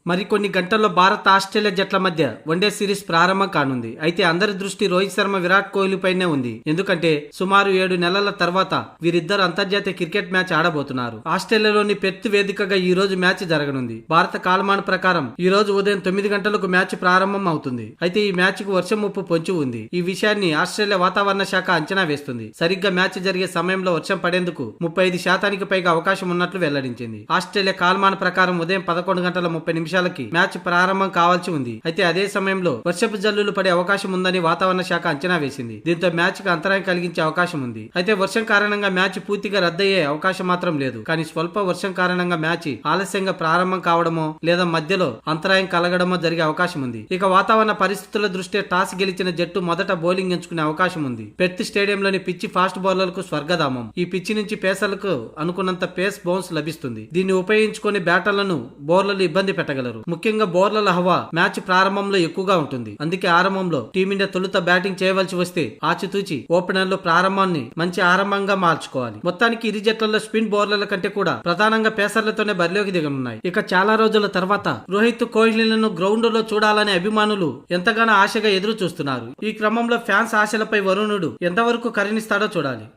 మరికొన్ని గంటల్లో భారత్ ఆస్ట్రేలియా జట్ల మధ్య వన్డే సిరీస్ ప్రారంభం కానుంది. అయితే అందరి దృష్టి రోహిత్ శర్మ, విరాట్ కోహ్లీ పైనే ఉంది. ఎందుకంటే సుమారు 7 నెలల తర్వాత వీరిద్దరు అంతర్జాతీయ క్రికెట్ మ్యాచ్ ఆడబోతున్నారు. ఆస్ట్రేలియాలోని పెర్త్ వేదికగా ఈ రోజు మ్యాచ్ జరగనుంది. భారత కాలమాన ప్రకారం ఈ రోజు ఉదయం 9 గంటలకు మ్యాచ్ ప్రారంభం అవుతుంది. అయితే ఈ మ్యాచ్ కు వర్షం ముప్పు పొంచి ఉంది. ఈ విషయాన్ని ఆస్ట్రేలియా వాతావరణ శాఖ అంచనా వేస్తుంది. సరిగ్గా మ్యాచ్ జరిగే సమయంలో వర్షం పడేందుకు 35% పైగా అవకాశం ఉన్నట్లు వెల్లడించింది. ఆస్ట్రేలియా కాలమాన ప్రకారం ఉదయం 11:30 మ్యాచ్ ప్రారంభం కావాల్సి ఉంది. అయితే అదే సమయంలో వర్షపు జల్లులు పడే అవకాశం ఉందని వాతావరణ శాఖ అంచనా వేసింది. దీంతో మ్యాచ్ కు అంతరాయం కలిగించే అవకాశం ఉంది. అయితే వర్షం కారణంగా మ్యాచ్ పూర్తిగా రద్దయ్యే అవకాశం మాత్రం లేదు. కానీ స్వల్ప వర్షం కారణంగా మ్యాచ్ ఆలస్యంగా ప్రారంభం కావడమో లేదా మధ్యలో అంతరాయం కలగడమో జరిగే అవకాశం ఉంది. ఇక వాతావరణ పరిస్థితుల దృష్ట్యా టాస్ గెలిచిన జట్టు మొదట బౌలింగ్ ఎంచుకునే అవకాశం ఉంది. పెర్త్ స్టేడియంలోని పిచ్చి ఫాస్ట్ బౌలర్లకు స్వర్గధామం. ఈ పిచ్చి నుంచి పేసర్లకు అనుకున్నంత పేస్ బౌన్స్ లభిస్తుంది. దీన్ని ఉపయోగించుకుని బ్యాటర్లను బౌలర్లు ఇబ్బంది పెట్టగలరు. ముఖ్యంగా బౌలర్ల హవా మ్యాచ్ ప్రారంభంలో ఎక్కువగా ఉంటుంది. అందుకే ఆరంభంలో టీమిండియా తొలుత బ్యాటింగ్ చేయవలసి వస్తే ఆచితూచి ఓపెనర్లు ప్రారంభాన్ని మంచి ఆరంభంగా మార్చుకోవాలి. మొత్తానికి ఇరు జట్లలో స్పిన్ బౌలర్ల కంటే కూడా ప్రధానంగా పేసర్లతోనే బరిలోకి దిగనున్నాయి. ఇక చాలా రోజుల తర్వాత రోహిత్, కోహ్లీలను గ్రౌండ్ లో చూడాలనే అభిమానులు ఎంతగానో ఆశగా ఎదురు చూస్తున్నారు. ఈ క్రమంలో ఫ్యాన్స్ ఆశలపై వరుణుడు ఎంతవరకు కరుణిస్తాడో చూడాలి.